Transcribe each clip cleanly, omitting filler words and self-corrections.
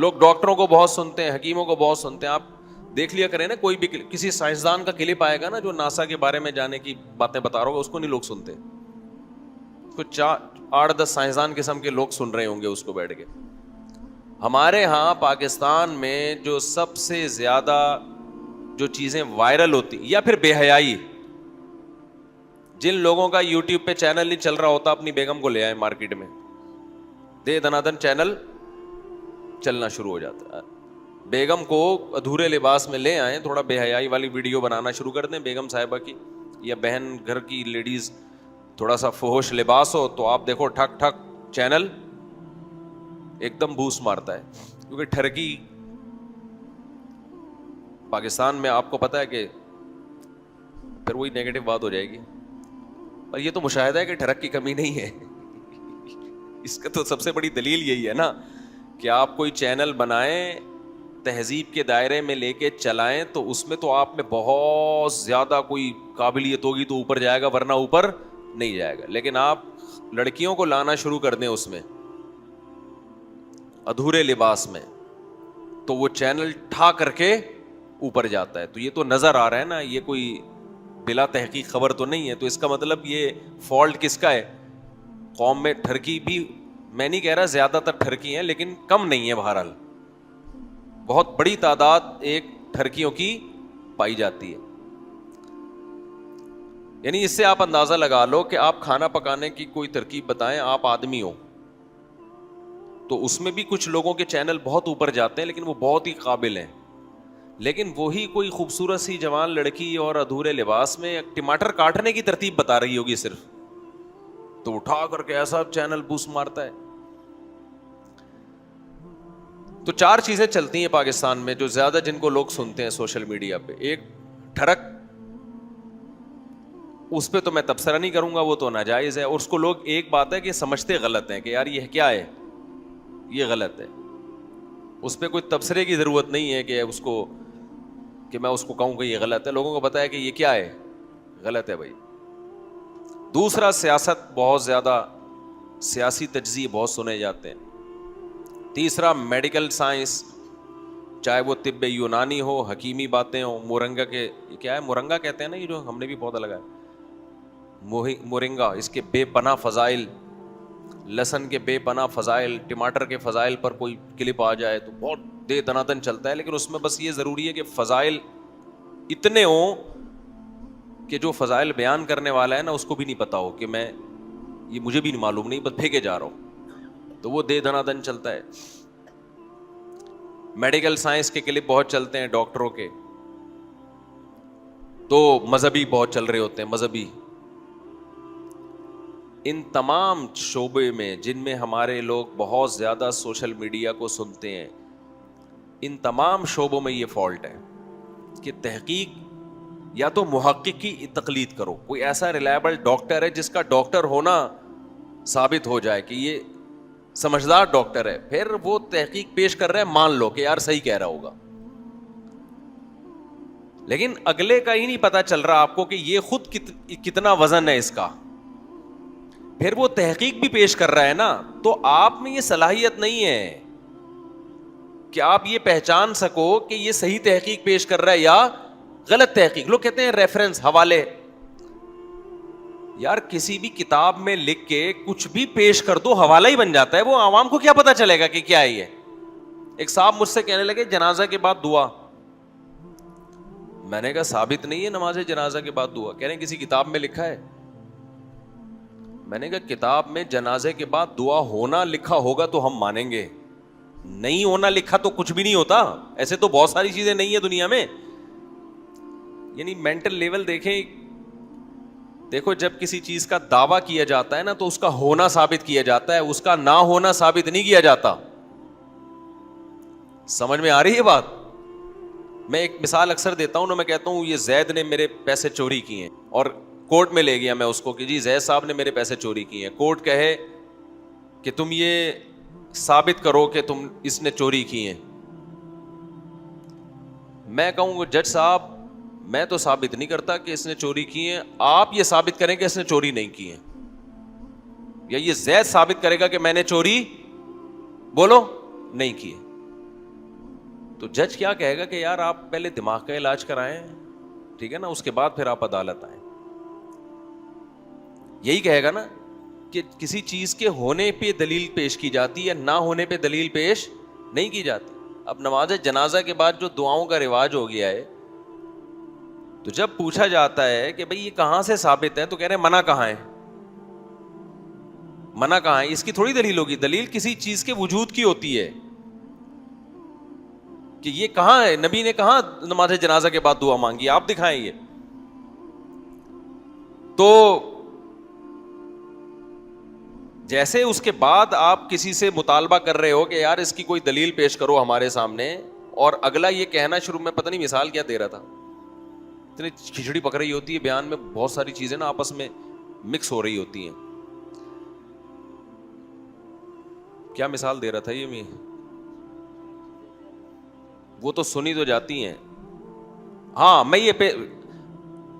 لوگ ڈاکٹروں کو بہت سنتے ہیں, حکیموں کو بہت سنتے ہیں. آپ دیکھ لیا کریں نا, کوئی بھی کسی سائنسدان کا کلپ آئے گا نا جو ناسا کے بارے میں جانے کی باتیں بتا رہا ہوگا, اس کو نہیں لوگ سنتے. کچھ 8-10 سائنسدان قسم کے لوگ سن رہے ہوں گے اس کو بیٹھ کے. ہمارے ہاں پاکستان میں جو سب سے زیادہ جو چیزیں وائرل ہوتی, یا پھر بے حیائی, جن لوگوں کا یوٹیوب پہ چینل نہیں چل رہا ہوتا اپنی بیگم کو لے آئے مارکیٹ میں, دے دنادن چینل چلنا شروع ہو جاتا ہے. بیگم کو ادھورے لباس میں لے آئیں, تھوڑا بے حیائی والی ویڈیو بنانا شروع کر دیں بیگم صاحبہ کی, یا بہن گھر کی لیڈیز تھوڑا سا فحش لباس ہو تو آپ دیکھو ٹھک ٹھک چینل ایک دم بوس مارتا ہے. کیونکہ ٹھرکی پاکستان میں آپ کو پتا ہے کہ پھر وہی نیگیٹو بات ہو جائے گی, اور یہ تو مشاہدہ ہے کہ ٹھڑک کی کمی نہیں ہے. اس کا تو سب سے بڑی دلیل یہی ہے نا کہ آپ کوئی چینل بنائیں, تہذیب کے دائرے میں لے کے چلائیں, تو اس میں تو آپ میں بہت زیادہ کوئی قابلیت ہوگی تو اوپر جائے گا, ورنہ اوپر نہیں جائے گا. لیکن آپ لڑکیوں کو لانا شروع کر دیں اس میں ادھورے لباس میں, تو وہ چینل ٹھا کر کے اوپر جاتا ہے. تو یہ تو نظر آ رہا ہے نا, یہ کوئی بلا تحقیق خبر تو نہیں ہے. تو اس کا مطلب یہ فالٹ کس کا ہے؟ قوم میں ٹھرکی بھی, میں نہیں کہہ رہا زیادہ تر ٹھرکی ہیں, لیکن کم نہیں ہے. بہرحال بہت بڑی تعداد ایک ٹھرکیوں کی پائی جاتی ہے. یعنی اس سے آپ اندازہ لگا لو کہ آپ کھانا پکانے کی کوئی ترکیب بتائیں, آپ آدمی ہو تو اس میں بھی کچھ لوگوں کے چینل بہت اوپر جاتے ہیں, لیکن وہ بہت ہی قابل ہیں. لیکن وہی کوئی خوبصورت سی جوان لڑکی اور ادھورے لباس میں ٹماٹر کاٹنے کی ترتیب بتا رہی ہوگی صرف, تو اٹھا کر کے ایسا چینل بوس مارتا ہے. تو 4 چیزیں چلتی ہیں پاکستان میں جو زیادہ جن کو لوگ سنتے ہیں سوشل میڈیا پہ. ایک ٹھڑک, اس پہ تو میں تبصرہ نہیں کروں گا, وہ تو ناجائز ہے, اور اس کو لوگ ایک بات ہے کہ سمجھتے غلط ہیں کہ یار یہ کیا ہے, یہ غلط ہے. اس پہ کوئی تبصرے کی ضرورت نہیں ہے کہ اس کو, کہ میں اس کو کہوں کہ یہ غلط ہے. لوگوں کو پتا ہے کہ یہ کیا ہے, غلط ہے بھائی. دوسرا, سیاست بہت زیادہ, سیاسی تجزیے بہت سنے جاتے ہیں. تیسرا, میڈیکل سائنس, چاہے وہ طب یونانی ہو, حکیمی باتیں ہوں. مورنگا کے, یہ کیا ہے مورنگا کہتے ہیں نا, یہ جو ہم نے بھی پودا لگایا مورنگا, اس کے بے پناہ فضائل, لہسن کے بے پناہ فضائل, ٹماٹر کے فضائل پر کوئی کلپ آ جائے تو بہت دے دنادن چلتا ہے. لیکن اس میں بس یہ ضروری ہے کہ فضائل اتنے ہوں کہ جو فضائل بیان کرنے والا ہے نا اس کو بھی نہیں پتا ہو کہ میں, یہ مجھے بھی نہیں معلوم, نہیں بس پھینکے جا رہا ہوں, تو وہ دے دنادن چلتا ہے. میڈیکل سائنس کے کلپ بہت چلتے ہیں ڈاکٹروں کے, تو مذہبی بہت چل رہے ہوتے ہیں, مذہبی. ان تمام شعبے میں جن میں ہمارے لوگ بہت زیادہ سوشل میڈیا کو سنتے ہیں, ان تمام شعبوں میں یہ فالٹ ہے کہ تحقیق یا تو محقق کی تقلید کرو, کوئی ایسا ریلائبل ڈاکٹر ہے جس کا ڈاکٹر ہونا ثابت ہو جائے کہ یہ سمجھدار ڈاکٹر ہے, پھر وہ تحقیق پیش کر رہا ہے, مان لو کہ یار صحیح کہہ رہا ہوگا. لیکن اگلے کا ہی نہیں پتا چل رہا آپ کو کہ یہ خود کتنا وزن ہے اس کا, پھر وہ تحقیق بھی پیش کر رہا ہے نا, تو آپ میں یہ صلاحیت نہیں ہے کہ آپ یہ پہچان سکو کہ یہ صحیح تحقیق پیش کر رہا ہے یا غلط تحقیق. لوگ کہتے ہیں ریفرنس, حوالے, یار کسی بھی کتاب میں لکھ کے کچھ بھی پیش کر دو حوالہ ہی بن جاتا ہے, وہ عوام کو کیا پتا چلے گا کہ کیا ہے یہ. ایک صاحب مجھ سے کہنے لگے جنازہ کے بعد دعا, میں نے کہا ثابت نہیں ہے نماز جنازہ کے بعد دعا. کہہ رہے ہیں کسی کتاب میں لکھا ہے. میں نے کہا کتاب میں جنازے کے بعد دعا ہونا لکھا ہوگا تو ہم مانیں گے, نہیں ہونا لکھا تو کچھ بھی نہیں ہوتا. ایسے تو بہت ساری چیزیں نہیں ہیں دنیا میں. یعنی مینٹل لیول دیکھیں, دیکھو جب کسی چیز کا دعویٰ کیا جاتا ہے نا تو اس کا ہونا ثابت کیا جاتا ہے, اس کا نہ ہونا ثابت نہیں کیا جاتا. سمجھ میں آ رہی ہے بات؟ میں ایک مثال اکثر دیتا ہوں نا, میں کہتا ہوں یہ زید نے میرے پیسے چوری کیے ہیں, اور کورٹ میں لے گیا میں اس کو کہ جی زید صاحب نے میرے پیسے چوری کیے ہیں. کورٹ کہے کہ تم یہ ثابت کرو کہ تم اس نے چوری کی ہیں. میں کہوں گا جج صاحب میں تو ثابت نہیں کرتا کہ اس نے چوری کی ہیں, آپ یہ ثابت کریں کہ اس نے چوری نہیں کی ہیں, یا یہ زید ثابت کرے گا کہ میں نے چوری بولو نہیں کی ہے. تو جج کیا کہے گا کہ یار آپ پہلے دماغ کا علاج کرائیں, ٹھیک ہے نا, اس کے بعد پھر آپ عدالت آئیں. یہی کہے گا نا کہ کسی چیز کے ہونے پہ دلیل پیش کی جاتی ہے, نہ ہونے پہ دلیل پیش نہیں کی جاتی. اب نماز جنازہ کے بعد جو دعاؤں کا رواج ہو گیا ہے, تو جب پوچھا جاتا ہے کہ بھئی یہ کہاں سے ثابت ہے, تو کہہ رہے ہیں منع کہاں ہے, منع کہاں ہے. اس کی تھوڑی دلیل ہوگی, دلیل کسی چیز کے وجود کی ہوتی ہے کہ یہ کہاں ہے, نبی نے کہاں نماز جنازہ کے بعد دعا مانگی, آپ دکھائیں یہ. تو جیسے اس کے بعد آپ کسی سے مطالبہ کر رہے ہو کہ یار اس کی کوئی دلیل پیش کرو ہمارے سامنے, اور اگلا یہ کہنا شروع میں پتہ نہیں مثال کیا دے رہا تھا, اتنی کھچڑی پک رہی ہوتی ہے بیان میں, بہت ساری چیزیں نا آپس میں مکس ہو رہی ہوتی ہیں. کیا مثال دے رہا تھا یہ وہ تو سنی تو جاتی ہیں. ہاں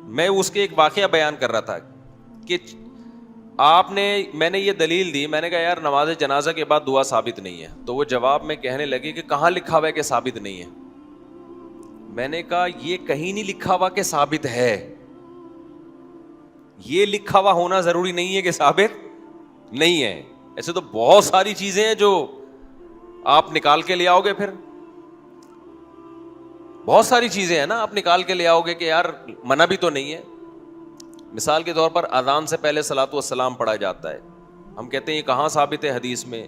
میں اس کے ایک واقعہ بیان کر رہا تھا کہ میں نے یہ دلیل دی, میں نے کہا یار نماز جنازہ کے بعد دعا ثابت نہیں ہے. تو وہ جواب میں کہنے لگے کہ کہاں لکھا ہوا ہے کہ ثابت نہیں ہے. میں نے کہا یہ کہیں نہیں لکھا ہوا کہ ثابت ہے, یہ لکھا ہوا ہونا ضروری نہیں ہے کہ ثابت نہیں ہے. ایسے تو بہت ساری چیزیں ہیں جو آپ نکال کے لے آؤ گے, پھر بہت ساری چیزیں ہیں نا آپ نکال کے لے آؤ گے کہ یار منع بھی تو نہیں ہے. مثال کے طور پر اذان سے پہلے صلاۃ والسلام پڑھا جاتا ہے, ہم کہتے ہیں یہ کہاں ثابت ہے حدیث میں,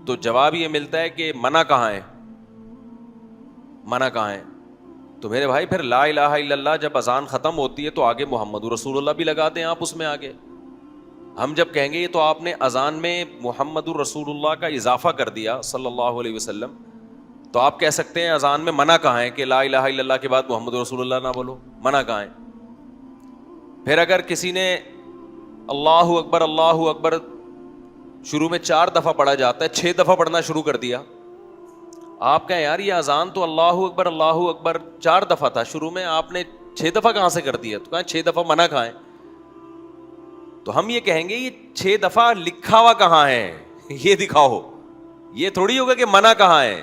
تو جواب یہ ملتا ہے کہ منع کہاں ہے, منع کہاں ہے. تو میرے بھائی پھر لا الہ الا اللہ جب اذان ختم ہوتی ہے تو آگے محمد رسول اللہ بھی لگا دیں آپ اس میں آگے. ہم جب کہیں گے یہ تو آپ نے اذان میں محمد رسول اللہ کا اضافہ کر دیا صلی اللہ علیہ وسلم, تو آپ کہہ سکتے ہیں اذان میں منع کہاں ہے کہ لا الہ الا اللہ کے بعد محمد رسول اللہ نہ بولو, منع کہاں ہے. پھر اگر کسی نے اللہ اکبر شروع میں 4 دفعہ پڑھا جاتا ہے, 6 دفعہ پڑھنا شروع کر دیا, آپ کہیں یار یہ اذان تو اللہ اکبر 4 دفعہ تھا شروع میں, آپ نے 6 دفعہ کہاں سے کر دیا, تو کہاں 6 دفعہ منع کہاں ہے. تو ہم یہ کہیں گے یہ 6 دفعہ لکھا ہوا کہاں ہے, یہ دکھاؤ, یہ تھوڑی ہوگا کہ منع کہاں ہے.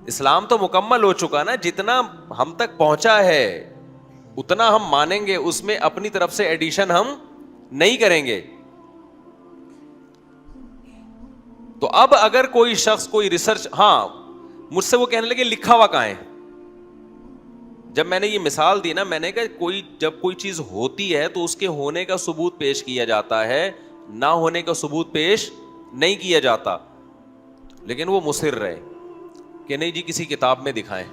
اسلام تو مکمل ہو چکا نا, جتنا ہم تک پہنچا ہے اتنا ہم مانیں گے, اس میں اپنی طرف سے ایڈیشن ہم نہیں کریں گے. تو اب اگر کوئی شخص کوئی ریسرچ, ہاں مجھ سے وہ کہنے لگے لکھا ہوا کہاں ہے. جب میں نے یہ مثال دی نا, میں نے کہا جب کوئی چیز ہوتی ہے تو اس کے ہونے کا ثبوت پیش کیا جاتا ہے, نہ ہونے کا ثبوت پیش نہیں کیا جاتا. لیکن وہ مصر رہے کہ نہیں جی کسی کتاب میں دکھائیں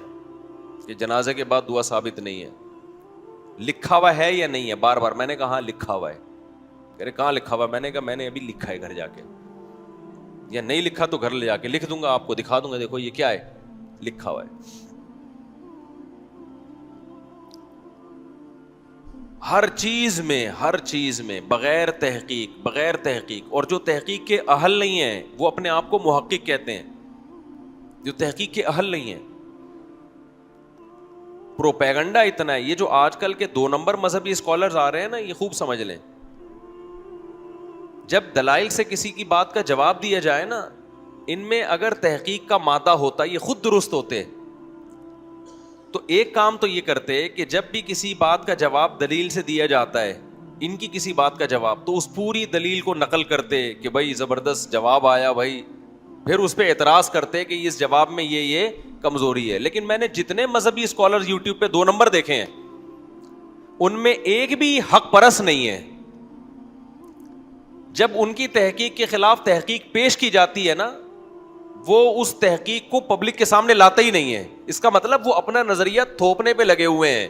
کہ جنازے کے بعد دعا ثابت نہیں ہے. لکھا ہوا ہے یا نہیں ہے, بار بار میں نے کہا ہاں لکھا ہوا ہے. کہہ رہے کہاں لکھا ہوا, میں نے کہا میں نے ابھی لکھا ہے گھر جا کے, یا نہیں لکھا تو گھر لے جا کے لکھ دوں گا, آپ کو دکھا دوں گا, دیکھو یہ کیا ہے, لکھا ہوا ہے. ہر چیز میں بغیر تحقیق, اور جو تحقیق کے اہل نہیں ہیں وہ اپنے آپ کو محقق کہتے ہیں, جو تحقیق کے اہل نہیں ہیں. پروپیگنڈا اتنا ہے, یہ جو آج کل کے 2 نمبر مذہبی اسکالرز آ رہے ہیں نا, یہ خوب سمجھ لیں, جب دلائل سے کسی کی بات کا جواب دیا جائے نا, ان میں اگر تحقیق کا مادہ ہوتا یہ خود درست ہوتے, تو ایک کام تو یہ کرتے کہ جب بھی کسی بات کا جواب دلیل سے دیا جاتا ہے, ان کی کسی بات کا جواب, تو اس پوری دلیل کو نقل کرتے کہ بھائی زبردست جواب آیا بھائی, پھر اس پہ اعتراض کرتے کہ اس جواب میں یہ کمزوری ہے. لیکن میں نے جتنے مذہبی اسکالر یوٹیوب پہ 2 نمبر دیکھے ہیں, ان میں ایک بھی حق پرست نہیں ہے. جب ان کی تحقیق کے خلاف تحقیق پیش کی جاتی ہے نا, وہ اس تحقیق کو پبلک کے سامنے لاتا ہی نہیں ہے. اس کا مطلب وہ اپنا نظریہ تھوپنے پہ لگے ہوئے ہیں,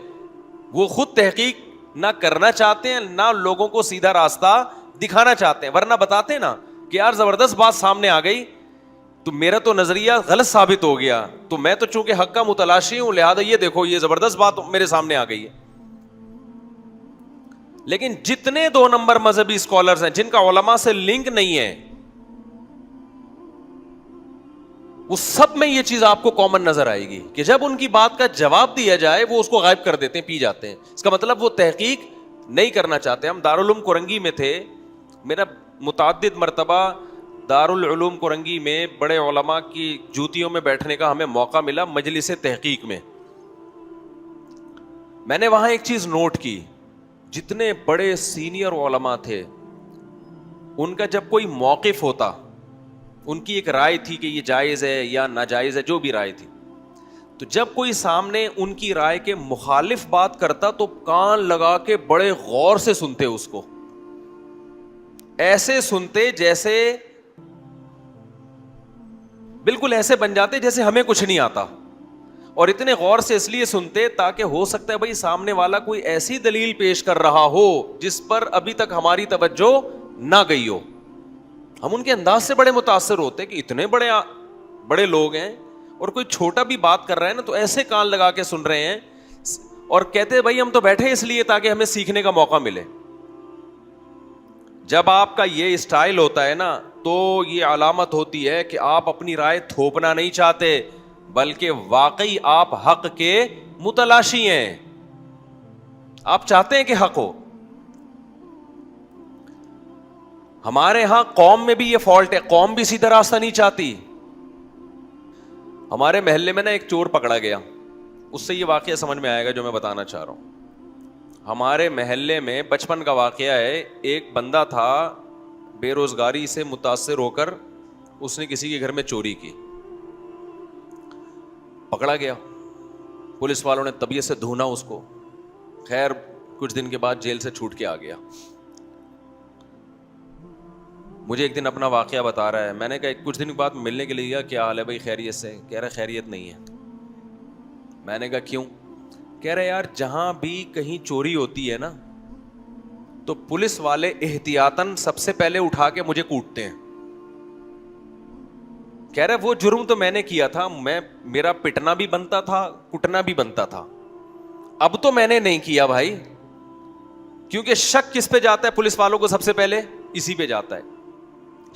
وہ خود تحقیق نہ کرنا چاہتے ہیں, نہ لوگوں کو سیدھا راستہ دکھانا چاہتے ہیں. ورنہ بتاتے نا کہ یار زبردست بات سامنے آ گئی, تو میرا تو نظریہ غلط ثابت ہو گیا, تو میں تو چونکہ حق کا متلاشی ہوں, لہذا یہ دیکھو یہ زبردست بات میرے سامنے آ گئی ہے. لیکن جتنے 2 نمبر مذہبی اسکالرز ہیں جن کا علماء سے لنک نہیں ہے, وہ سب میں یہ چیز آپ کو کامن نظر آئے گی کہ جب ان کی بات کا جواب دیا جائے وہ اس کو غائب کر دیتے ہیں, پی جاتے ہیں. اس کا مطلب وہ تحقیق نہیں کرنا چاہتے. ہم دارالعلوم کورنگی میں تھے, میرا متعدد مرتبہ دارالعلوم کرنگی میں بڑے علماء کی جوتیوں میں بیٹھنے کا ہمیں موقع ملا مجلس تحقیق میں. میں نے وہاں ایک چیز نوٹ کی, جتنے بڑے سینئر علماء تھے ان کا جب کوئی موقف ہوتا, ان کی ایک رائے تھی کہ یہ جائز ہے یا ناجائز ہے, جو بھی رائے تھی, تو جب کوئی سامنے ان کی رائے کے مخالف بات کرتا تو کان لگا کے بڑے غور سے سنتے اس کو, ایسے سنتے جیسے بالکل ایسے بن جاتے جیسے ہمیں کچھ نہیں آتا, اور اتنے غور سے اس لیے سنتے تاکہ ہو سکتا ہے بھائی سامنے والا کوئی ایسی دلیل پیش کر رہا ہو جس پر ابھی تک ہماری توجہ نہ گئی ہو. ہم ان کے انداز سے بڑے متاثر ہوتے کہ اتنے بڑے لوگ ہیں اور کوئی چھوٹا بھی بات کر رہا ہے نا تو ایسے کان لگا کے سن رہے ہیں, اور کہتے بھائی ہم تو بیٹھے اس لیے تاکہ ہمیں سیکھنے کا موقع ملے. جب آپ کا یہ اسٹائل ہوتا ہے نا تو یہ علامت ہوتی ہے کہ آپ اپنی رائے تھوپنا نہیں چاہتے, بلکہ واقعی آپ حق کے متلاشی ہیں, آپ چاہتے ہیں کہ حق ہو. ہمارے ہاں قوم میں بھی یہ فالٹ ہے, قوم بھی سیدھا راستہ نہیں چاہتی. ہمارے محلے میں نا ایک چور پکڑا گیا, اس سے یہ واقعہ سمجھ میں آئے گا جو میں بتانا چاہ رہا ہوں. ہمارے محلے میں بچپن کا واقعہ ہے, ایک بندہ تھا بے روزگاری سے متاثر ہو کر اس نے کسی کے گھر میں چوری کی, پکڑا گیا, پولیس والوں نے طبیعت سے دھونا اس کو, خیر کچھ دن کے بعد جیل سے چھوٹ کے آ گیا. مجھے ایک دن اپنا واقعہ بتا رہا ہے, میں نے کہا کچھ دن کے بعد ملنے کے لیے کیا حال ہے بھائی خیریت سے, کہہ رہا خیریت نہیں ہے. میں نے کہا کیوں؟ کہہ رہے یار جہاں بھی کہیں چوری ہوتی ہے نا تو پولیس والے احتیاطاً سب سے پہلے اٹھا کے مجھے کوٹتے ہیں. کہہ رہے وہ جرم تو میں نے کیا تھا, میرا پٹنا بھی بنتا تھا, کٹنا بھی بنتا تھا, اب تو میں نے نہیں کیا بھائی, کیونکہ شک کس پہ جاتا ہے پولیس والوں کو سب سے پہلے؟ اسی پہ جاتا ہے.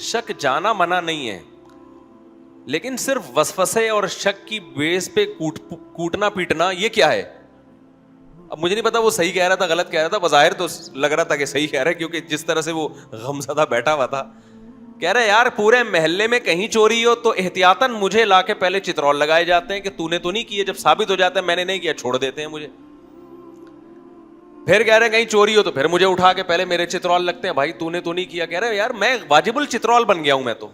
شک جانا منع نہیں ہے, لیکن صرف وسوسے اور شک کی بیس پہ کوٹنا پیٹنا یہ کیا ہے؟ اب مجھے نہیں پتا وہ صحیح کہہ رہا تھا غلط کہہ رہا تھا, بظاہر تو لگ رہا تھا کہ صحیح کہہ رہا ہے کیونکہ جس طرح سے وہ غمزدہ بیٹھا ہوا تھا. کہہ رہے یار پورے محلے میں کہیں چوری ہو تو احتیاطاً مجھے لا کے پہلے چترول لگائے جاتے ہیں کہ تو نے تو نہیں کیا, جب ثابت ہو جاتا ہے میں نے نہیں کیا چھوڑ دیتے ہیں مجھے. پھر کہہ رہے کہیں چوری ہو تو پھر مجھے اٹھا کے پہلے میرے چترول لگتے ہیں, بھائی تو نے تو نہیں کیا. کہہ رہے یار میں واجب الچترول بن گیا ہوں, میں تو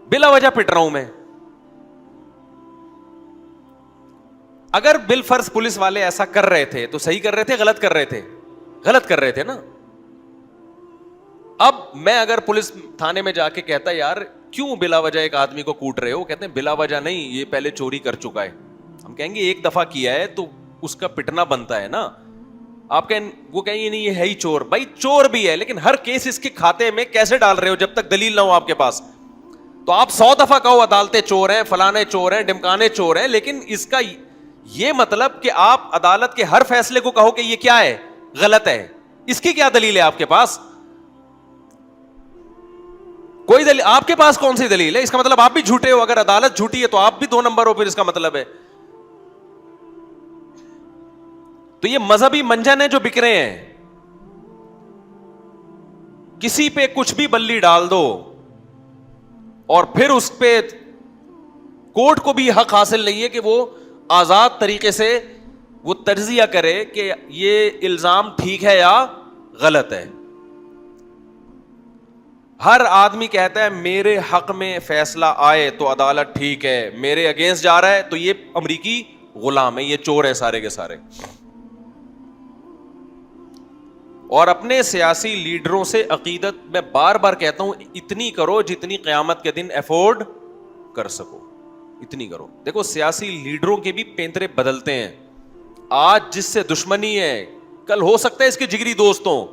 بلا وجہ پٹ رہا ہوں میں. اگر بالفرض پولیس والے ایسا کر رہے تھے تو صحیح کر رہے تھے غلط کر رہے تھے؟ غلط کر رہے تھے نا. اب میں اگر پولیس تھانے میں جا کے کہتا یار کیوں بلا وجہ ایک آدمی کو کوٹ رہے ہو, کہتے ہیں بلا وجہ نہیں, یہ پہلے چوری کر چکا ہے. ہم کہیں گے ایک دفعہ کیا ہے تو اس کا پٹنا بنتا ہے نا. آپ کہیں وہ کہیں گے نہیں یہ ہے ہی چور. بھائی چور بھی ہے لیکن ہر کیس اس کے کھاتے میں کیسے ڈال رہے ہو جب تک دلیل نہ ہو آپ کے پاس؟ تو آپ 100 دفعہ کہو عدالتیں چور ہیں, فلانے چور ہیں, ڈمکانے چور ہیں, لیکن اس کا یہ مطلب کہ آپ عدالت کے ہر فیصلے کو کہو کہ یہ کیا ہے؟ غلط ہے. اس کی کیا دلیل ہے آپ کے پاس؟ کوئی دلیل آپ کے پاس کون سی دلیل ہے؟ اس کا مطلب آپ بھی جھوٹے ہو. اگر عدالت جھوٹی ہے تو آپ بھی 2 نمبر ہو, پھر اس کا مطلب ہے. تو یہ مذہبی منجن ہے جو بک رہے ہیں. کسی پہ کچھ بھی بلی ڈال دو اور پھر اس پہ کورٹ کو بھی حق حاصل نہیں ہے کہ وہ آزاد طریقے سے وہ تجزیہ کرے کہ یہ الزام ٹھیک ہے یا غلط ہے. ہر آدمی کہتا ہے میرے حق میں فیصلہ آئے تو عدالت ٹھیک ہے, میرے اگینسٹ جا رہا ہے تو یہ امریکی غلام ہے, یہ چور ہے سارے کے سارے. اور اپنے سیاسی لیڈروں سے عقیدت میں بار بار کہتا ہوں اتنی کرو جتنی قیامت کے دن افورڈ کر سکو, اتنی کرو. دیکھو سیاسی لیڈروں کے بھی پینترے بدلتے ہیں. آج جس سے دشمنی ہے کل ہو سکتا ہے اس کے جگری دوستوں.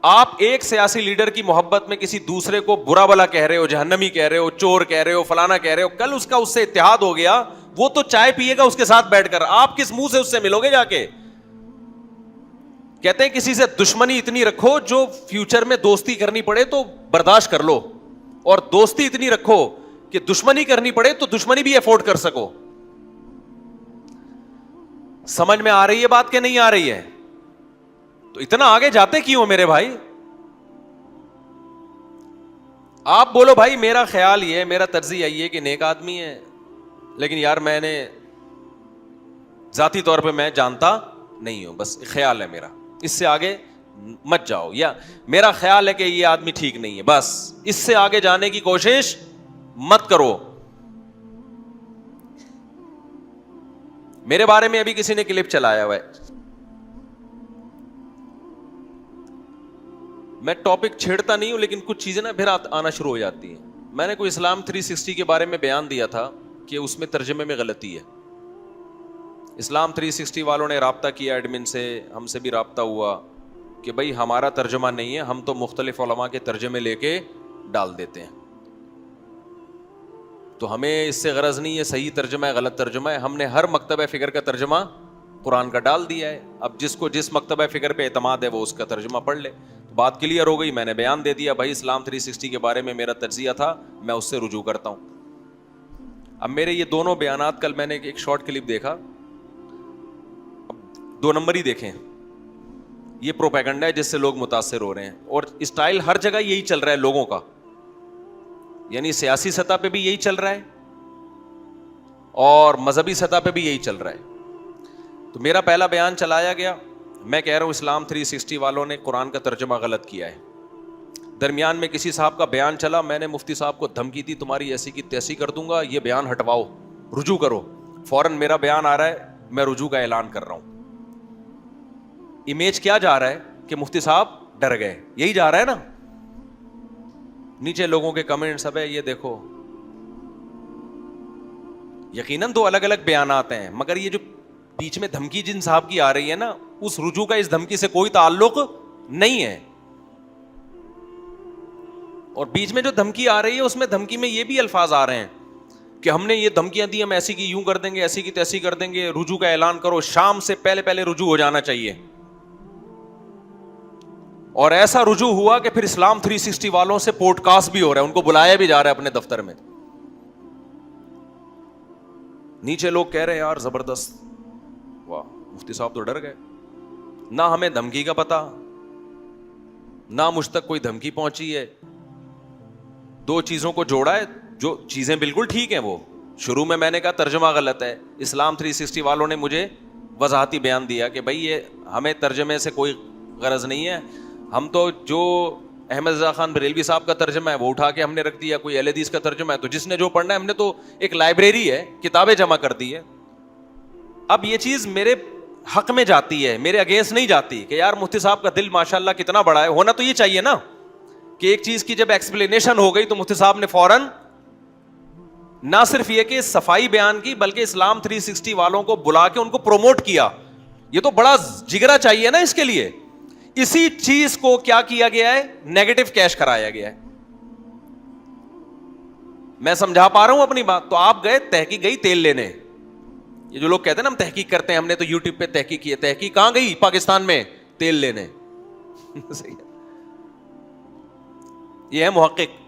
آپ ایک سیاسی لیڈر کی محبت میں کسی دوسرے کو برا بلا کہہ رہے ہو, جہنمی کہہ رہے ہو, چور کہہ رہے ہو, فلانا کہہ رہے ہو, کل اس کا اس سے اتحاد ہو گیا, وہ تو چائے پیے گا اس کے ساتھ بیٹھ کر, آپ کس منہ سے اس سے ملو گے جا کے؟ کہتے ہیں کسی سے دشمنی اتنی رکھو جو فیوچر میں دوستی کرنی پڑے تو برداشت کر لو, اور دوستی اتنی رکھو کہ دشمنی کرنی پڑے تو دشمنی بھی افورڈ کر سکو. سمجھ میں آ رہی ہے بات کہ نہیں آ رہی ہے؟ تو اتنا آگے جاتے کیوں میرے بھائی؟ آپ بولو بھائی میرا خیال یہ ہے, میرا تجزیہ یہ ہے کہ نیک آدمی ہے, لیکن یار میں نے ذاتی طور پہ میں جانتا نہیں ہوں, بس خیال ہے میرا, اس سے آگے مت جاؤ, یا میرا خیال ہے کہ یہ آدمی ٹھیک نہیں ہے, بس اس سے آگے جانے کی کوشش مت کرو. میرے بارے میں ابھی کسی نے کلپ چلایا ہوا ہے, میں ٹاپک چھیڑتا نہیں ہوں لیکن کچھ چیزیں نا پھر آنا شروع ہو جاتی ہیں. میں نے کوئی اسلام 360 کے بارے میں بیان دیا تھا کہ اس میں ترجمے میں غلطی ہے. اسلام 360 والوں نے رابطہ کیا ایڈمن سے, ہم سے بھی رابطہ ہوا کہ بھائی ہمارا ترجمہ نہیں ہے, ہم تو مختلف علماء کے ترجمے لے کے ڈال دیتے ہیں, تو ہمیں اس سے غرض نہیں ہے صحیح ترجمہ ہے غلط ترجمہ ہے, ہم نے ہر مکتبہ فکر کا ترجمہ قرآن کا ڈال دیا ہے, اب جس کو جس مکتبہ فکر پہ اعتماد ہے وہ اس کا ترجمہ پڑھ لے. تو بات کلیئر ہو گئی, میں نے بیان دے دیا بھائی اسلام 360 کے بارے میں میرا تجزیہ تھا, میں اس سے رجوع کرتا ہوں. اب میرے یہ دونوں بیانات, کل میں نے ایک شارٹ کلپ دیکھا, اب 2 نمبر ہی دیکھیں, یہ پروپیگنڈا ہے جس سے لوگ متاثر ہو رہے ہیں, اور اسٹائل ہر جگہ یہی چل رہا ہے لوگوں کا, یعنی سیاسی سطح پہ بھی یہی چل رہا ہے اور مذہبی سطح پہ بھی یہی چل رہا ہے. تو میرا پہلا بیان چلایا گیا, میں کہہ رہا ہوں اسلام 360 والوں نے قرآن کا ترجمہ غلط کیا ہے. درمیان میں کسی صاحب کا بیان چلا, میں نے مفتی صاحب کو دھمکی دی تمہاری ایسی کی تیسی کر دوں گا, یہ بیان ہٹواؤ, رجوع کرو. فوراً میرا بیان آ رہا ہے, میں رجوع کا اعلان کر رہا ہوں. امیج کیا جا رہا ہے کہ مفتی صاحب ڈر گئے, یہی جا رہا ہے نا. نیچے لوگوں کے کمنٹس اب ہے یہ دیکھو, یقیناً 2 الگ الگ بیانات ہیں, مگر یہ جو بیچ میں دھمکی جن صاحب کی آ رہی ہے نا, اس رجوع کا اس دھمکی سے کوئی تعلق نہیں ہے. اور بیچ میں جو دھمکی آ رہی ہے اس میں دھمکی میں یہ بھی الفاظ آ رہے ہیں کہ ہم نے یہ دھمکیاں دی, ہم ایسی کی یوں کر دیں گے, ایسی کی تیسی کر دیں گے, رجوع کا اعلان کرو, شام سے پہلے رجوع ہو جانا چاہیے. اور ایسا رجوع ہوا کہ پھر اسلام 360 والوں سے پوڈ کاسٹ بھی ہو رہا ہے, ان کو بلایا بھی جا رہا ہے اپنے دفتر میں. نیچے لوگ کہہ رہے ہیں یار زبردست, واہ مفتی صاحب تو ڈر گئے, نہ ہمیں دھمکی کا پتا, نہ مجھ تک کوئی دھمکی پہنچی ہے. 2 چیزوں کو جوڑا ہے, جو چیزیں بالکل ٹھیک ہیں, وہ شروع میں نے کہا ترجمہ غلط ہے, اسلام 360 والوں نے مجھے وضاحتی بیان دیا کہ بھائی یہ ہمیں ترجمے سے کوئی غرض نہیں ہے, ہم تو جو احمد رضا خان بریلوی صاحب کا ترجمہ ہے وہ اٹھا کے ہم نے رکھ دیا, کوئی اہل حدیث کا ترجمہ ہے تو جس نے جو پڑھنا ہے, ہم نے تو ایک لائبریری ہے, کتابیں جمع کر دی ہے. اب یہ چیز میرے حق میں جاتی ہے, میرے اگینسٹ نہیں جاتی کہ یار مفتی صاحب کا دل ماشاءاللہ کتنا بڑا ہے. ہونا تو یہ چاہیے نا کہ ایک چیز کی جب ایکسپلینیشن ہو گئی تو مفتی صاحب نے فوراً نہ صرف یہ کہ صفائی بیان کی بلکہ اسلام 360 والوں کو بلا کے ان کو پروموٹ کیا. یہ تو بڑا جگرا چاہیے نا اس کے لیے. اسی چیز کو کیا کیا گیا ہے, نیگیٹو کیش کرایا گیا ہے. میں سمجھا پا رہا ہوں اپنی بات. تو آپ گئے, تحقیق گئی تیل لینے, یہ جو لوگ کہتے ہیں نا ہم تحقیق کرتے ہیں, ہم نے تو یوٹیوب پہ تحقیق کی ہے, تحقیق کہاں گئی, پاکستان میں تیل لینے. یہ ہے محقق.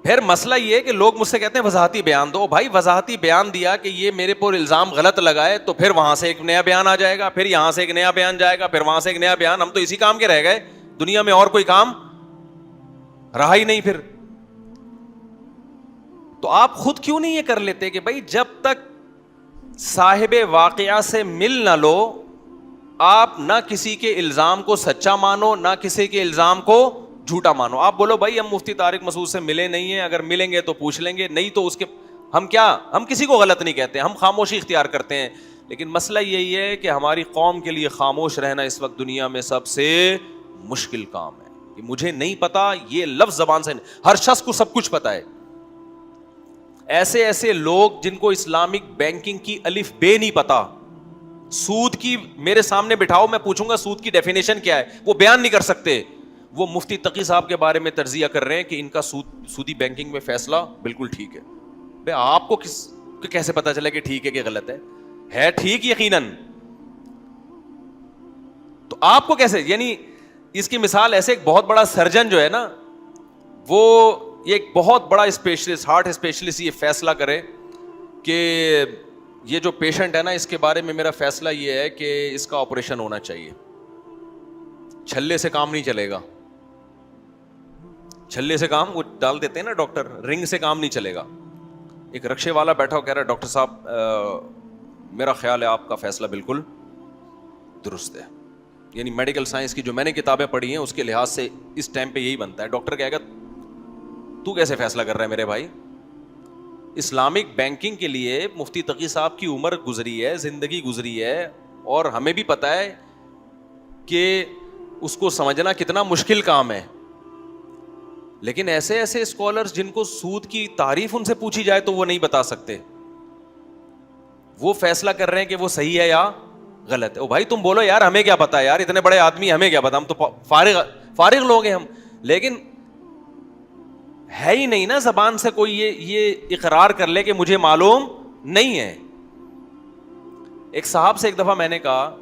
پھر مسئلہ یہ ہے کہ لوگ مجھ سے کہتے ہیں وضاحتی بیان دو. بھائی وضاحتی بیان دیا کہ یہ میرے پر الزام غلط لگائے, تو پھر وہاں سے ایک نیا بیان آ جائے گا, پھر یہاں سے ایک نیا بیان جائے گا, پھر وہاں سے ایک نیا بیان. ہم تو اسی کام کے رہ گئے, دنیا میں اور کوئی کام رہا ہی نہیں پھر. تو آپ خود کیوں نہیں یہ کر لیتے کہ بھائی جب تک صاحب واقعہ سے مل نہ لو, آپ نہ کسی کے الزام کو سچا مانو, نہ کسی کے الزام کو جھوٹا مانو. آپ بولو بھائی ہم مفتی طارق مسعود سے ملے نہیں ہیں, اگر ملیں گے تو پوچھ لیں گے, نہیں تو اس کے ہم کسی کو غلط نہیں کہتے, ہم خاموشی اختیار کرتے ہیں. لیکن مسئلہ یہی ہے کہ ہماری قوم کے لیے خاموش رہنا اس وقت دنیا میں سب سے مشکل کام ہے. کہ مجھے نہیں پتا, یہ لفظ زبان سے نہیں, ہر شخص کو سب کچھ پتا ہے. ایسے لوگ جن کو اسلامک بینکنگ کی الف بے نہیں پتا, سود کی میرے سامنے بٹھاؤ, میں پوچھوں گا سود کی ڈیفینیشن کیا ہے, وہ بیان نہیں کر سکتے. وہ مفتی تقی صاحب کے بارے میں تجزیہ کر رہے ہیں کہ ان کا سودی بینکنگ میں فیصلہ بالکل ٹھیک ہے. بھئی آپ کو کیسے پتا چلے کہ ٹھیک ہے کہ غلط ہے ٹھیک یقیناً. تو آپ کو کیسے, یعنی اس کی مثال ایسے ایک بہت بڑا سرجن جو ہے نا, وہ ایک بہت بڑا اسپیشلسٹ, ہارٹ اسپیشلسٹ, یہ فیصلہ کرے کہ یہ جو پیشنٹ ہے نا اس کے بارے میں میرا فیصلہ یہ ہے کہ اس کا آپریشن ہونا چاہیے, چھلے سے کام نہیں چلے گا. چھلے سے کام وہ ڈال دیتے ہیں نا ڈاکٹر, رنگ سے کام نہیں چلے گا. ایک رکشے والا بیٹھا ہو کہہ رہا ہے ڈاکٹر صاحب میرا خیال ہے آپ کا فیصلہ بالکل درست ہے. یعنی میڈیکل سائنس کی جو میں نے کتابیں پڑھی ہیں اس کے لحاظ سے اس ٹائم پہ یہی بنتا ہے. ڈاکٹر کہے گا تو کیسے فیصلہ کر رہا ہے میرے بھائی؟ اسلامک بینکنگ کے لیے مفتی تقی صاحب کی عمر گزری ہے, زندگی گزری ہے, اور ہمیں بھی پتا ہے کہ اس کو سمجھنا کتنا مشکل کام ہے. لیکن ایسے ایسے اسکالرز جن کو سود کی تعریف ان سے پوچھی جائے تو وہ نہیں بتا سکتے, وہ فیصلہ کر رہے ہیں کہ وہ صحیح ہے یا غلط ہے. او بھائی تم بولو یار, ہمیں کیا پتا ہے یار, اتنے بڑے آدمی ہمیں کیا پتا, ہم تو فارغ لوگ ہیں ہم. لیکن ہے ہی نہیں نا زبان سے کوئی یہ اقرار کر لے کہ مجھے معلوم نہیں ہے. ایک صاحب سے ایک دفعہ میں نے کہا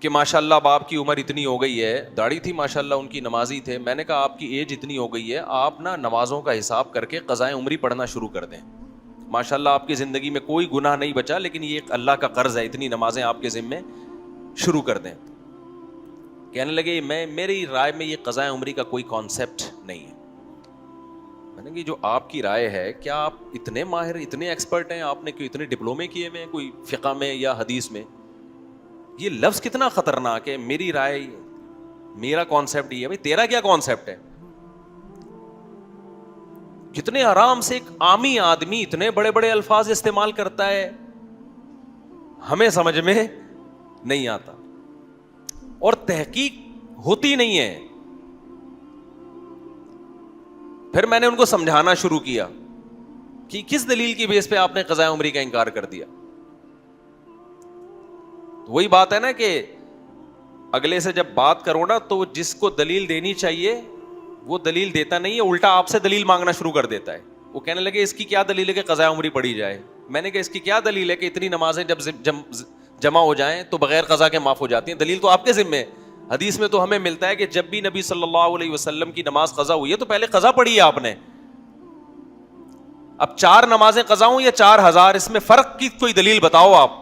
کہ ماشاء اللہ اب آپ کی عمر اتنی ہو گئی ہے, داڑھی تھی ماشاء اللہ ان کی, نمازی تھے. میں نے کہا آپ کی ایج اتنی ہو گئی ہے, آپ نا نمازوں کا حساب کر کے قضائے عمری پڑھنا شروع کر دیں. ماشاء اللہ آپ کی زندگی میں کوئی گناہ نہیں بچا, لیکن یہ ایک اللہ کا قرض ہے, اتنی نمازیں آپ کے ذمے شروع کر دیں. کہنے لگے میری رائے میں یہ قضائے عمری کا کوئی کانسیپٹ نہیں ہے. میں نے کہا جو آپ کی رائے ہے, کیا آپ اتنے ماہر اتنے ایکسپرٹ ہیں, آپ نے کوئی اتنے ڈپلومے کیے ہوئے ہیں کوئی فقہ میں یا حدیث میں؟ یہ لفظ کتنا خطرناک ہے, میری رائے, میرا کانسیپٹ یہ ہے. بھائی تیرا کیا کانسیپٹ ہے؟ کتنے آرام سے ایک عامی آدمی اتنے بڑے بڑے الفاظ استعمال کرتا ہے, ہمیں سمجھ میں نہیں آتا, اور تحقیق ہوتی نہیں ہے. پھر میں نے ان کو سمجھانا شروع کیا کہ کس دلیل کی بیس پہ آپ نے قضاء عمری کا انکار کر دیا. وہی بات ہے نا کہ اگلے سے جب بات کرو نا تو جس کو دلیل دینی چاہیے وہ دلیل دیتا نہیں ہے, الٹا آپ سے دلیل مانگنا شروع کر دیتا ہے. وہ کہنے لگے اس کی کیا دلیل ہے کہ قضاء عمری پڑھی جائے؟ میں نے کہا اس کی کیا دلیل ہے کہ اتنی نمازیں جب جمع ہو جائیں تو بغیر قضا کے معاف ہو جاتی ہیں؟ دلیل تو آپ کے ذمہ ہے. حدیث میں تو ہمیں ملتا ہے کہ جب بھی نبی صلی اللہ علیہ وسلم کی نماز قضا ہوئی ہے تو پہلے قضا پڑھی ہے آپ نے. اب 4 نمازیں قضا ہوں یا 4000, اس میں فرق کی کوئی دلیل بتاؤ آپ.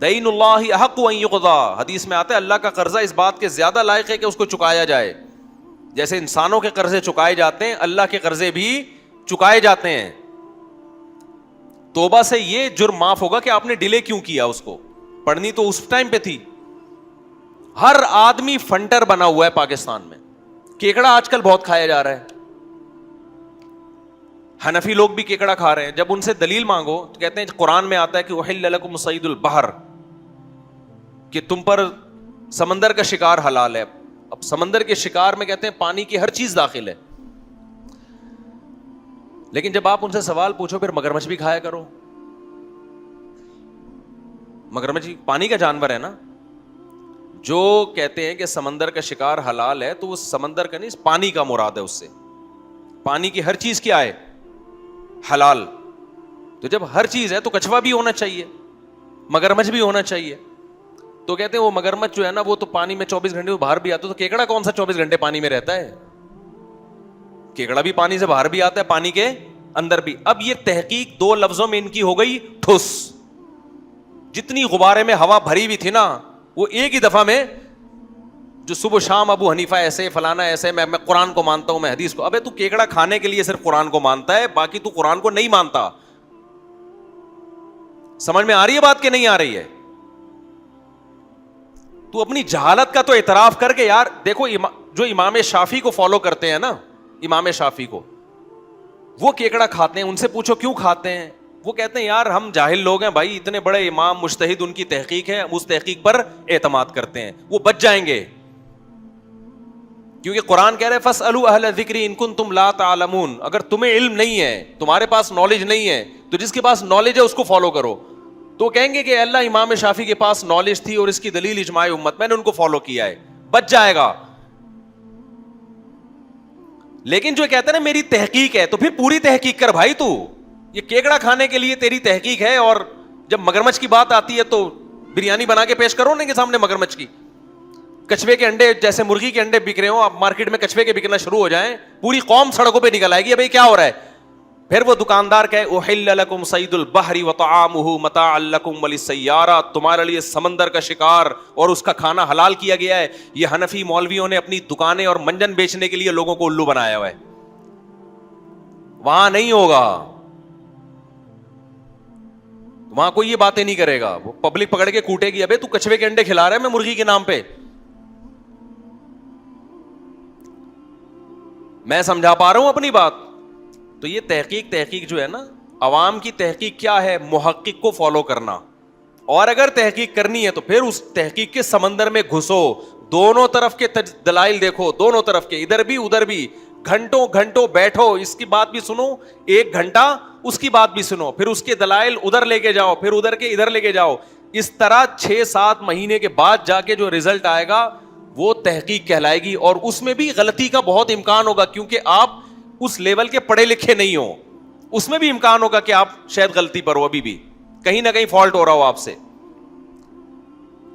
دین اللہ احق ان یقضا, حدیث میں آتا ہے اللہ کا قرضہ اس بات کے زیادہ لائق ہے کہ اس کو چکایا جائے. جیسے انسانوں کے قرضے چکائے جاتے ہیں, اللہ کے قرضے بھی چکائے جاتے ہیں. توبہ سے یہ جرم معاف ہوگا کہ آپ نے ڈیلے کیوں کیا, اس کو پڑھنی تو اس ٹائم پہ تھی. ہر آدمی فنٹر بنا ہوا ہے پاکستان میں. کیکڑا آج کل بہت کھایا جا رہا ہے, حنفی لوگ بھی کیکڑا کھا رہے ہیں. جب ان سے دلیل مانگو تو کہتے ہیں قرآن میں آتا ہے کہ احل لکم صید البحر, کہ تم پر سمندر کا شکار حلال ہے. اب سمندر کے شکار میں کہتے ہیں پانی کی ہر چیز داخل ہے. لیکن جب آپ ان سے سوال پوچھو پھر مگرمچھ بھی کھایا کرو. مگرمچھ پانی کا جانور ہے نا. جو کہتے ہیں کہ سمندر کا شکار حلال ہے تو وہ سمندر کا نہیں, پانی کا مراد ہے. اس سے پانی کی ہر چیز کیا ہے؟ حلال. تو جب ہر چیز ہے تو کچھوا بھی ہونا چاہیے, مگرمچھ بھی ہونا چاہیے. تو کہتے ہیں وہ مگرمچھ جو ہے نا وہ تو پانی میں 24 گھنٹے باہر بھی آتا ہے, تو کیکڑا کون سا 24 گھنٹے پانی میں رہتا ہے؟ کیکڑا بھی پانی سے باہر بھی آتا ہے, پانی کے اندر بھی. اب یہ تحقیق 2 لفظوں میں ان کی ہو گئی ٹھوس. جتنی غبارے میں ہوا بھری بھی تھی نا وہ ایک ہی دفعہ میں, جو صبح شام ابو حنیفہ ایسے فلانا ایسے, میں قرآن کو مانتا ہوں, میں حدیث کو. ابے تو کیکڑا کھانے کے لیے صرف قرآن کو مانتا ہے, باقی تو قرآن کو نہیں مانتا. سمجھ میں آ رہی ہے بات کہ نہیں آ رہی ہے؟ تو اپنی جہالت کا تو اعتراف کر کے یار دیکھو, جو امام شافعی کو فالو کرتے ہیں نا, امام شافعی کو, وہ کیکڑا کھاتے ہیں. ان سے پوچھو کیوں کھاتے ہیں, وہ کہتے ہیں یار ہم جاہل لوگ ہیں بھائی, اتنے بڑے امام مجتہد, ان کی تحقیق ہے, اس تحقیق پر اعتماد کرتے ہیں, وہ بچ جائیں گے. کیونکہ قرآن کہہ رہے فاسألوا اہل الذکر ان کنتم لا تعلمون, اگر تمہیں علم نہیں ہے, تمہارے پاس نالج نہیں ہے, تو جس کے پاس نالج ہے اس کو فالو کرو. تو کہیں گے کہ اللہ امام شافعی کے پاس نالج تھی اور اس کی دلیل اجماع امت, میں نے ان کو فالو کیا ہے, بچ جائے گا. لیکن جو کہتے ہیں نا میری تحقیق ہے, تو پھر پوری تحقیق کر بھائی. تو یہ کیکڑا کھانے کے لیے تیری تحقیق ہے, اور جب مگرمچھ کی بات آتی ہے تو بریانی بنا کے پیش کرو نا کے سامنے مگرمچھ کی. کچھوے کے انڈے, جیسے مرغی کے انڈے بک رہے ہوں, اب مارکیٹ میں کچھوے کے بکنا شروع ہو جائیں, پوری قوم سڑکوں پہ نکل آئے گی, بھائی کیا ہو رہا ہے. پھر وہ دکاندار کہے احل لکم صید البحر وطعامہ متاعا لکم وللسیارہ، تمہارے لیے سمندر کا شکار اور اس کا کھانا حلال کیا گیا ہے. یہ حنفی مولویوں نے اپنی دکانیں اور منجن بیچنے کے لیے لوگوں کو الو بنایا ہوا ہے. وہاں نہیں ہوگا، وہاں کوئی یہ باتیں نہیں کرے گا. وہ پبلک پکڑ کے کوٹے گی، ابے تو کچھوے کے انڈے کھلا رہا ہے میں مرغی کے نام پہ. میں سمجھا پا رہا ہوں اپنی بات؟ تو یہ تحقیق جو ہے نا، عوام کی تحقیق کیا ہے؟ محقق کو فالو کرنا. اور اگر تحقیق کرنی ہے تو پھر اس تحقیق کے سمندر میں گھسو، دونوں طرف کے دلائل دیکھو، دونوں طرف کے، ادھر بھی ادھر بھی، گھنٹوں گھنٹوں بیٹھو، اس کی بات بھی سنو، 1 گھنٹہ اس کی بات بھی سنو، پھر اس کے دلائل ادھر لے کے جاؤ، پھر ادھر کے ادھر لے کے جاؤ. اس طرح 6-7 مہینے کے بعد جا کے جو رزلٹ آئے گا وہ تحقیق کہلائے گی. اور اس میں بھی غلطی کا بہت امکان ہوگا، کیونکہ آپ اس لیول کے پڑھے لکھے نہیں ہو. اس میں بھی امکان ہوگا کہ آپ شاید غلطی پر ہو، ابھی بھی کہیں نہ کہیں فالٹ ہو رہا ہو آپ سے.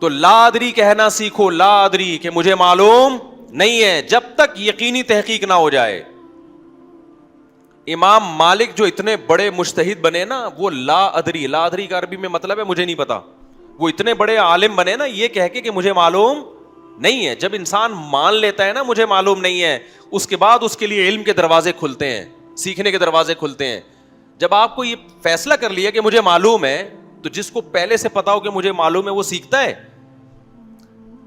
تو لا ادری کہنا سیکھو، لا ادری کہ مجھے معلوم نہیں ہے، جب تک یقینی تحقیق نہ ہو جائے. امام مالک جو اتنے بڑے مجتہد بنے نا، وہ لا ادری کا عربی میں مطلب ہے مجھے نہیں پتا. وہ اتنے بڑے عالم بنے نا یہ کہہ کے کہ مجھے معلوم نہیں ہے. جب انسان مان لیتا ہے نا مجھے معلوم نہیں ہے، اس کے بعد اس کے لیے علم کے دروازے کھلتے ہیں، سیکھنے کے دروازے کھلتے ہیں. جب آپ کو یہ فیصلہ کر لیا کہ مجھے معلوم ہے، تو جس کو پہلے سے پتا ہو کہ مجھے معلوم ہے وہ سیکھتا ہے.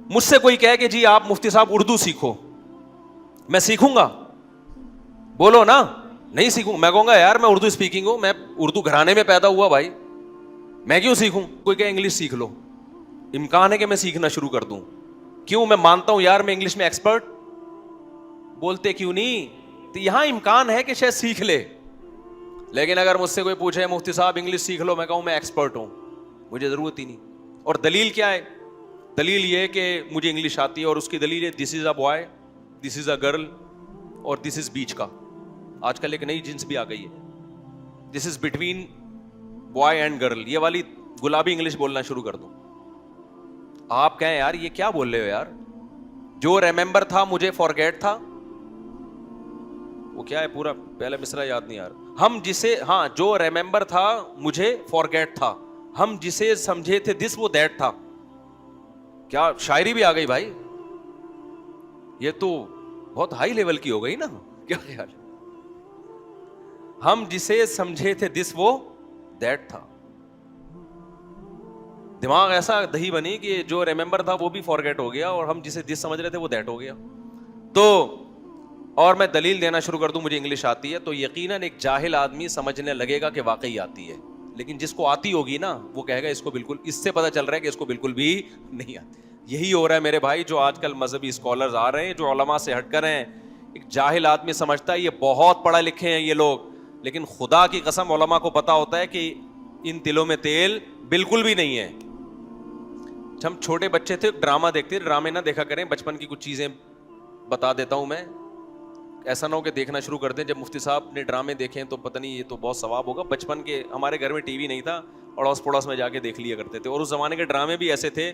مجھ سے کوئی کہے کہ جی آپ مفتی صاحب اردو سیکھو، میں سیکھوں گا؟ بولو نا. نہیں سیکھوں. میں کہوں گا یار میں اردو اسپیکنگ ہوں، میں اردو گھرانے میں پیدا ہوا بھائی، میں کیوں سیکھوں؟ کوئی کہے انگلش سیکھ لو، امکان ہے کہ میں سیکھنا شروع کر دوں. کیوں؟ میں مانتا ہوں یار میں انگلش میں ایکسپرٹ. بولتے کیوں نہیں؟ تو یہاں امکان ہے کہ شاید سیکھ لے. لیکن اگر مجھ سے کوئی پوچھے مفتی صاحب انگلش سیکھ لو، میں کہوں میں ایکسپرٹ ہوں، مجھے ضرورت ہی نہیں. اور دلیل کیا ہے؟ دلیل یہ کہ مجھے انگلش آتی ہے، اور اس کی دلیل ہے this is a boy, this is a girl, اور دس از بیچ کا. آج کل ایک نئی جنس بھی آ گئی ہے، this is between boy and girl. یہ والی گلابی انگلش بولنا شروع کر دوں. آپ کہیں یار یہ کیا بول رہے ہو یار؟ جو ریممبر تھا مجھے فارگیٹ تھا، وہ کیا ہے؟ پورا پہلا مصرع یاد نہیں یار. ہم جسے، ہاں جو ریممبر تھا مجھے فارگیٹ تھا، ہم جسے سمجھے تھے دس وہ دیٹ تھا. کیا شاعری بھی آ گئی بھائی؟ یہ تو بہت ہائی لیول کی ہو گئی نا. کیا خیال؟ ہم جسے سمجھے تھے دس وہ دیٹ تھا. دماغ ایسا دہی بنی کہ جو ریممبر تھا وہ بھی فارگیٹ ہو گیا، اور ہم جسے دس سمجھ رہے تھے وہ دیٹ ہو گیا. تو اور میں دلیل دینا شروع کر دوں مجھے انگلش آتی ہے، تو یقیناً ایک جاہل آدمی سمجھنے لگے گا کہ واقعی آتی ہے. لیکن جس کو آتی ہوگی نا وہ کہے گا اس کو بالکل، اس سے پتہ چل رہا ہے کہ اس کو بالکل بھی نہیں آتی. یہی ہو رہا ہے میرے بھائی. جو آج کل مذہبی اسکالرز آ رہے ہیں جو علماء سے ہٹ کر ہیں، ایک جاہل آدمی سمجھتا ہے یہ بہت پڑھا لکھے ہیں یہ لوگ، لیکن خدا کی قسم علماء کو پتا ہوتا ہے کہ ان تلوں میں تیل بالکل بھی نہیں ہے. ہم چھوٹے بچے تھے ڈرامہ دیکھتے، ڈرامے نہ دیکھا کریں، بچپن کی کچھ چیزیں بتا دیتا ہوں میں. ایسا نہ ہو کہ دیکھنا شروع کر دیں جب مفتی صاحب نے ڈرامے دیکھیں تو پتہ نہیں یہ تو بہت ثواب ہوگا. بچپن کے ہمارے گھر میں ٹی وی نہیں تھا، اڑوس پڑوس میں جا کے دیکھ لیا کرتے تھے. اور اس زمانے کے ڈرامے بھی ایسے تھے،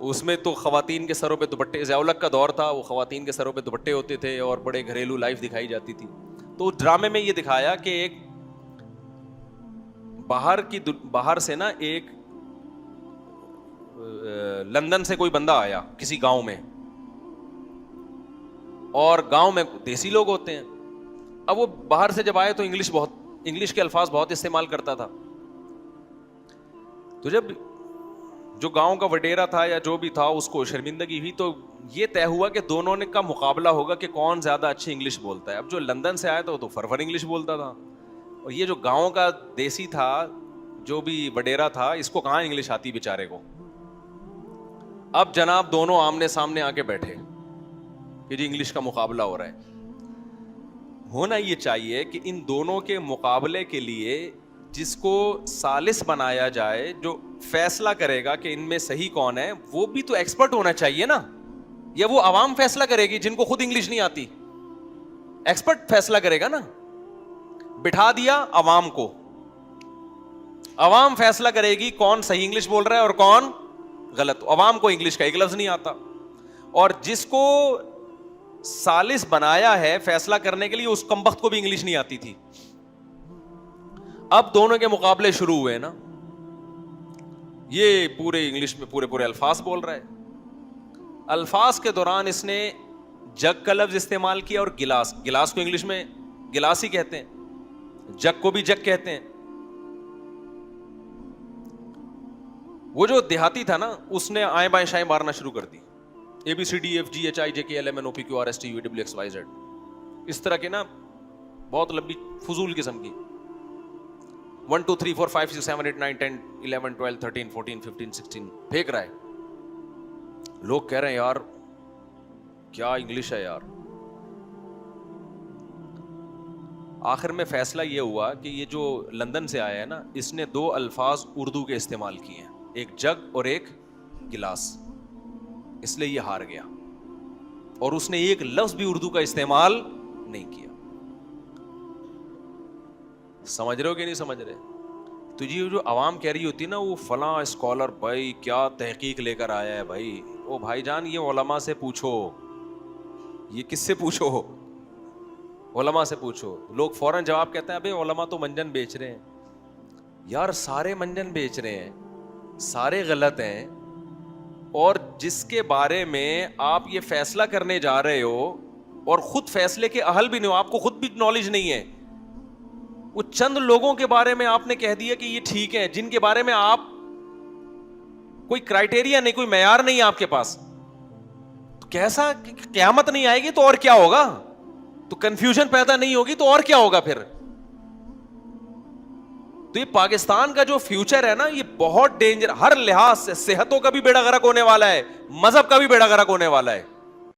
اس میں تو خواتین کے سروں پہ دوپٹے، ضیاء الحق کا دور تھا، وہ خواتین کے سروں پہ دوپٹے ہوتے تھے اور بڑے گھریلو لائف دکھائی جاتی تھی. تو اس ڈرامے میں یہ دکھایا کہ ایک باہر سے نا ایک لندن سے کوئی بندہ آیا کسی گاؤں میں، اور گاؤں میں دیسی لوگ ہوتے ہیں. اب وہ باہر سے جب آئے تو انگلش کے الفاظ بہت استعمال کرتا تھا. تو جب جو گاؤں کا وڈیرا تھا یا جو بھی تھا اس کو شرمندگی ہوئی، تو یہ طے ہوا کہ دونوں نے کا مقابلہ ہوگا کہ کون زیادہ اچھی انگلش بولتا ہے. اب جو لندن سے آیا تھا وہ تو فرفر انگلش بولتا تھا، اور یہ جو گاؤں کا دیسی تھا جو بھی وڈیرا تھا، اس کو کہاں انگلش آتی بیچارے کو. اب جناب دونوں آمنے سامنے آ کے بیٹھے کہ جی انگلش کا مقابلہ ہو رہا ہے. ہونا یہ چاہیے کہ ان دونوں کے مقابلے کے لیے جس کو ثالث بنایا جائے، جو فیصلہ کرے گا کہ ان میں صحیح کون ہے، وہ بھی تو ایکسپرٹ ہونا چاہیے نا. یا وہ عوام فیصلہ کرے گی جن کو خود انگلش نہیں آتی؟ ایکسپرٹ فیصلہ کرے گا نا. بٹھا دیا عوام کو، عوام فیصلہ کرے گی کون صحیح انگلش بول رہا ہے اور کون غلط. عوام کو انگلش کا ایک لفظ نہیں آتا، اور جس کو ثالث بنایا ہے فیصلہ کرنے کے لیے, اس کمبخت کو بھی انگلش نہیں آتی تھی. اب دونوں کے مقابلے شروع ہوئے نا, یہ پورے انگلش میں پورے الفاظ بول رہا ہے. الفاظ کے دوران اس نے جگ کا لفظ استعمال کیا اور گلاس کو انگلش میں گلاس ہی کہتے ہیں, جگ کو بھی جگ کہتے ہیں. وہ جو دیہاتی تھا نا, اس نے آئیں بائیں شائیں مارنا شروع کر دی. ABCDFGHIJKLMNOPQRSTUVWXYZ, اس طرح کے نا بہت لمبی فضول قسم کی 1 2 3 4 5 6 7 8 9 10 11 12 13 14 15 16 پھینک رہا ہے. لوگ کہہ رہے ہیں یار کیا انگلش ہے یار. آخر میں فیصلہ یہ ہوا کہ یہ جو لندن سے آیا ہے نا, اس نے 2 الفاظ اردو کے استعمال کیے ہیں, ایک جگ اور ایک گلاس, اس لیے یہ ہار گیا. اور اس نے ایک لفظ بھی اردو کا استعمال نہیں کیا. سمجھ رہے ہو کہ نہیں سمجھ رہے؟ تو یہ جو عوام کہہ رہی ہوتی نا, وہ فلاں اسکالر بھائی کیا تحقیق لے کر آیا ہے بھائی, او بھائی جان یہ علماء سے پوچھو. یہ کس سے پوچھو؟ علماء سے پوچھو. لوگ فوراً جواب کہتے ہیں ابے علماء تو منجن بیچ رہے ہیں. یار سارے منجن بیچ رہے ہیں, سارے غلط ہیں, اور جس کے بارے میں آپ یہ فیصلہ کرنے جا رہے ہو اور خود فیصلے کے اہل بھی نہیں ہو, آپ کو خود بھی نالج نہیں ہے, وہ چند لوگوں کے بارے میں آپ نے کہہ دیا کہ یہ ٹھیک ہے, جن کے بارے میں آپ کوئی کرائٹیریا نہیں, کوئی معیار نہیں آپ کے پاس. تو کیسا قیامت نہیں آئے گی تو اور کیا ہوگا؟ تو کنفیوژن پیدا نہیں ہوگی تو اور کیا ہوگا پھر؟ تو یہ پاکستان کا جو فیوچر ہے نا, یہ بہت ڈینجر, ہر لحاظ سے, صحتوں کا بھی بیڑا غرق ہونے والا ہے, مذہب کا بھی بیڑا غرق ہونے والا ہے.